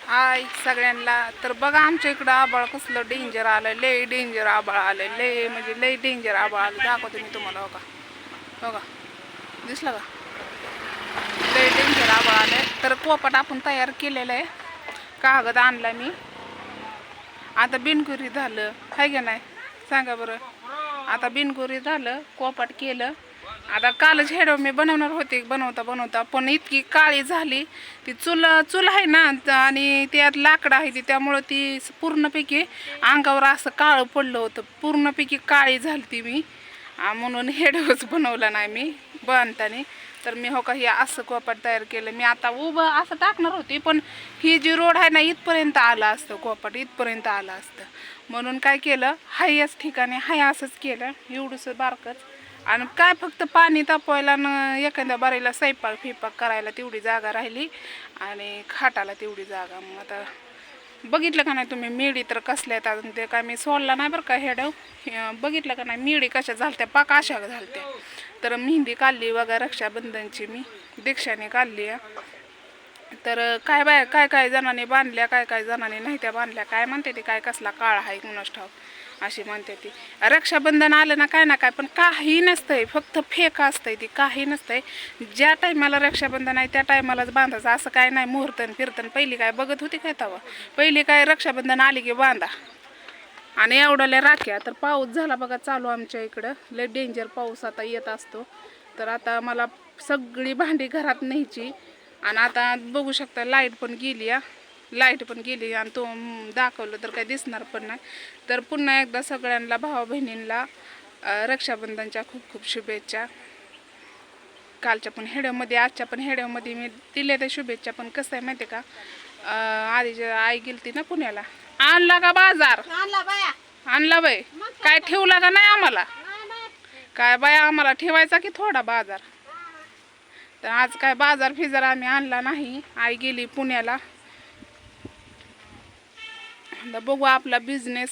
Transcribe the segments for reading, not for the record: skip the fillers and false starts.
हाय सगळ्यांना. तर बघा आमच्या इकडं आबाळ कसलं डेंजर आलं, लय डेंजर आबाळ आलं, लय म्हणजे लय डेंजर आबाळ आलं. दाखवते मी तुम्हाला. हो का, हो का, दिसलं का? लय डेंजर आबाळ आलं. तर पोपट आपण तयार केलेलं आहे, कागद आणला मी. आता बिनकुरी झालं हाय का नाही सांगा बरं. आता बिनकुरी झालं, पोपट केलं. आता कालच हेडो मी बनवणार होते, बनवता बनवता पण इतकी काळी झाली ती. चूल चूल आहे ना, आणि त्यात लाकडं आहे ती, त्यामुळं ती पूर्णपैकी अंगावर असं काळं पडलं होतं. पूर्णपैकी काळी झाली ती मी, म्हणून हेडोच बनवला नाही मी बनताना. तर मी हो का हे असं कोपाट तयार केलं मी. आता उभं असं टाकणार होती, पण ही जी रोड आहे ना इथपर्यंत आलं असतं, कोपाट इथपर्यंत आलं असतं. म्हणून काय केलं, हाय याच ठिकाणी हाय असंच केलं, एवढंसं बारकच. आणि काय फक्त पाणी तापवायला न एखाद्या बारीला स्वयंपाक फिपाक करायला तेवढी जागा राहिली, आणि खाटाला तेवढी जागा. मग आता बघितलं का नाही तुम्ही मेडी तर कसल्या आहेत अजून, ते काय मी सोडला नाही बरं का हेडव. बघितलं का नाही मेडी कशा झालत्या, पाक अशा झालत्या. तर मेहंदी काढली बघा रक्षाबंधनची, मी दीक्षाने काढली आहे. तर काय बाय काय काय जणांनी बांधल्या, काय काय जणांनी नाही त्या बांधल्या. काय म्हणते ती, काय कसला काळ आहे कुणास ठाऊक अशी म्हणते ती. रक्षाबंधन आलं ना काय, पण काही नसतंय, फक्त फेक असतंय ती, काही नसतंय. ज्या टायमाला रक्षाबंधन आहे त्या टायमालाच बांधायचं, असं काय नाही मुहूर्तन फिरतन. पहिली काय बघत होती काय तवा, पहिली काय रक्षाबंधन आली की बांधा. आणि एवढ्याला राख्या. तर पाऊस झाला बघा चालू आमच्या इकडं, लय डेंजर पाऊस आता येत असतो. तर आता मला सगळी भांडी घरात न्यायची. आणि आता बघू शकता लाईट पण गेली, लाईट पण गेली, आणि तो दाखवलं तर काही दिसणार पण नाही. तर पुन्हा एकदा सगळ्यांना भावा बहिणींना रक्षाबंधनच्या खूप खूप शुभेच्छा. कालच्या पण हेड्यामध्ये आजच्या पण हेड्यामध्ये मी दिल्या त्या शुभेच्छा. पण कसं आहे माहिती आहे का, आधीच्या आई गेलती ना पुण्याला. आणला का बाजार, आणला बाई. काय ठेवला का नाही आम्हाला, काय बाया आम्हाला ठेवायचा की थोडा बाजार. तर आज काय बाजार फिजार आम्ही आणला नाही, आई गेली पुण्याला. बघू आपला बिझनेस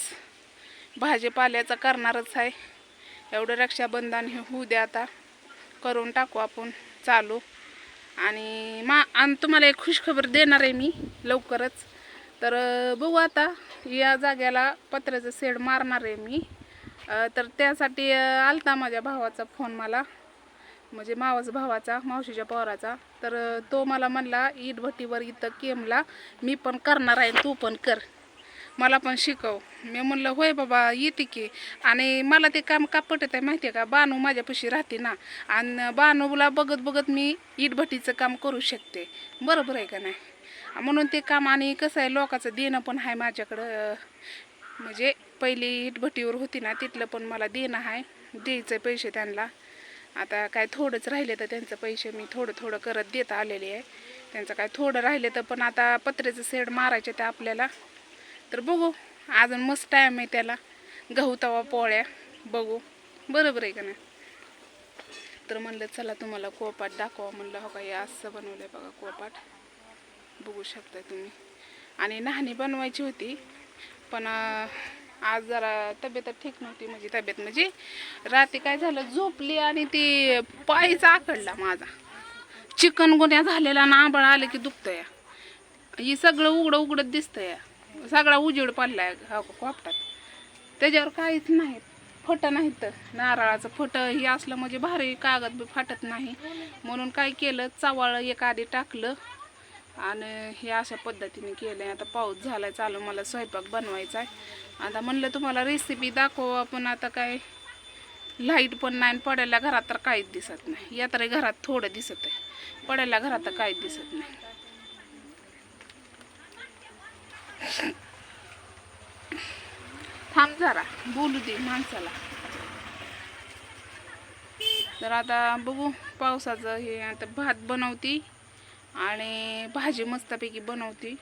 भाजीपाल्याचा करणारच आहे. एवढं रक्षाबंधन हे होऊ द्या, आता करून टाकू आपण चालू. आणि तुम्हाला एक खुशखबर देणार आहे मी लवकरच. तर बघू आता या जाग्याला पत्र्याचं शेड मारणार आहे मी. तर त्यासाठी आलता माझ्या भावाचा फोन मला, म्हणजे मावस भावाचा, मावशीच्या पोराचा. तर तो मला म्हणला इटभट्टीवर इथं केमला मी पण करणार आहे, तू पण कर, मला पण शिकव. मी म्हणलं होय बाबा येते की. आणि मला ते काम का पटत आहे माहिती आहे का, बानू माझ्यापाशी राहते ना, आणि बानूला बघत बघत मी इटभट्टीचं काम करू शकते. बरोबर आहे का नाही, म्हणून ते काम. आणि कसं आहे लोकांचं देणं पण आहे माझ्याकडं, म्हणजे पहिली इटभट्टीवर होती ना तिथलं पण मला देणं आहे, द्यायचं पैसे त्यांना. आता काय थोडंच राहिले तर त्यांचं पैसे मी थोडं थोडं करत देत आलेले आहे. त्यांचं काय थोडं राहिले तर, पण आता पत्र्याचं शेड मारायचे ते आपल्याला. तर बघू अजून मस्त टाईम आहे त्याला, गहू तवा पोळ्या बघू, बरोबर आहे का नाही. तर म्हणलं चला तुम्हाला कोपाट दाखवा. म्हणलं हो का हे असं बनवलं आहे बघा कोपाट, बघू शकता तुम्ही. आणि नहाणी बनवायची होती, पण आज जरा तब्येत ठीक नव्हती. म्हणजे तब्येत म्हणजे रात्री काय झालं, झोपली आणि ती पायच आकडला माझा. चिकनगुन्या झालेला ना, आंबळ आले की दुखतंय. ही सगळं उघडं उघडत दिसतंय, सगळा उजेड पडलाय कोपटात. त्याच्यावर काहीच नाही, फटं नाही. तर नारळाचं फटं हे असलं म्हणजे भारी, कागद बी फाटत नाही. म्हणून काय केलं, चवाळं एक आधी टाकलं आणि हे अशा पद्धतीने केलं. आता पाऊस झालाय चालू, मला स्वयंपाक बनवायचा आहे. आता म्हणलं तुम्हाला रेसिपी दाखवा, पण आता काय लाईट पण नाही, पडायला घरात तर काहीच दिसत नाही. या तर घरात थोडं दिसत आहे, पडायला घरात तर काहीच दिसत नाही. थांब जरा बोलू दे माणसाला. तर आता बघू पावसाचं हे. आता भात बनवती आणि भाजी मस्तपैकी बनवती.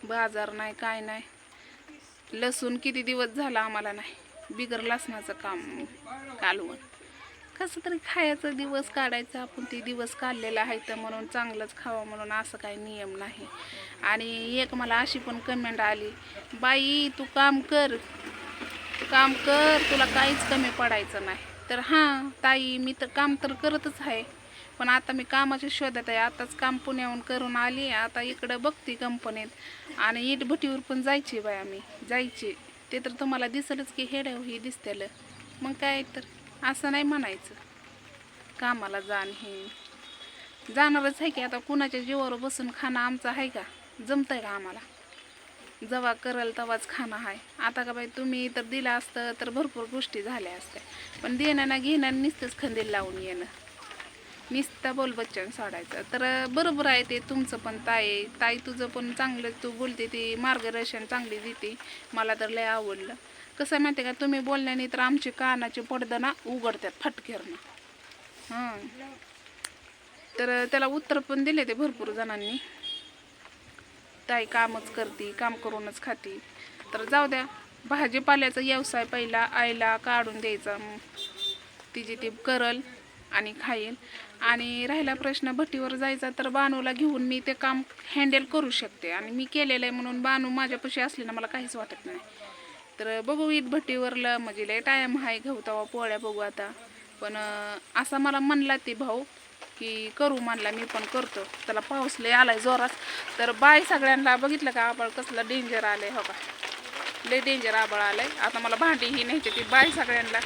बाजार नाही काय नाही. लसूण किती दिवस झाला आम्हाला नाही, बिगर लसणाचं काम कालवण. कसं तरी खायचं दिवस काढायचा आपण, ते दिवस काढलेला आहे तर म्हणून चांगलंच खावं, म्हणून असं काही नियम नाही. आणि एक मला अशी पण कमेंट आली, बाई तू काम कर, काम कर, तुला काहीच कमी पडायचं नाही. तर हां ताई, मी तर काम तर करतच आहे, पण आता मी कामाच्या शोधात आहे. आताच काम पुण्याहून करून आली, आता इकडं बघते कंपनीत. आणि इटभट्टीवर पण जायची बाय, आम्ही जायची. ते तर तुम्हाला दिसलंच की हेड्या ही दिसतेलं. मग काय तर असं नाही म्हणायचं कामाला जाण हे जाणारच आहे की. आता कुणाच्या जीवावर बसून खाणं आमचं आहे का? जमतंय का आम्हाला? जेव्हा करल तेव्हाच खाणं आहे. आता का बाई तुम्ही तर दिलं असतं तर भरपूर गोष्टी झाल्या असत्या. पण देणं ना घेणं नुसतंच खंदील लावून येणं, नुसतं बोलबच्चन सोडायचं. तर बरोबर आहे ते तुमचं पण. ताई तुझं पण चांगलं, तू बोलते ती मार्गदर्शन चांगली देते, मला तर लय आवडलं. कसं आहे माहिती आहे का, तुम्ही बोलण्याने तर आमचे कानाचे पडदं ना उघडतात फटकेरनं. हां, तर त्याला उत्तर पण दिले ते भरपूर जणांनी. ताई कामच करते, काम करूनच खाते. तर जाऊ द्या, भाजीपाल्याचा व्यवसाय पहिला आईला काढून द्यायचा, तिची ती करल आणि खाईल. आणि राहिला प्रश्न भट्टीवर जायचा, तर बानूला घेऊन मी ते काम हँडल करू शकते. आणि मी केलेलं आहे म्हणून बानू माझ्यापाशी असली ना मला काहीच वाटत नाही. तर बघू ईद भट्टीवरला म्हणजे लय टायम आहे, गहू पोळ्या बघू आता. पण असा मला म्हणला ते भाऊ की करू म्हणला, मी पण करतो. त्याला पाऊस लय आलाय जोरात. तर बाय सगळ्यांना. बघितलं का आबाळ कसलं डेंजर आलंय? हो का, लय डेंजर आबाळ आलंय. आता मला भांडी ही न्यायची ती. बाय सगळ्यांना.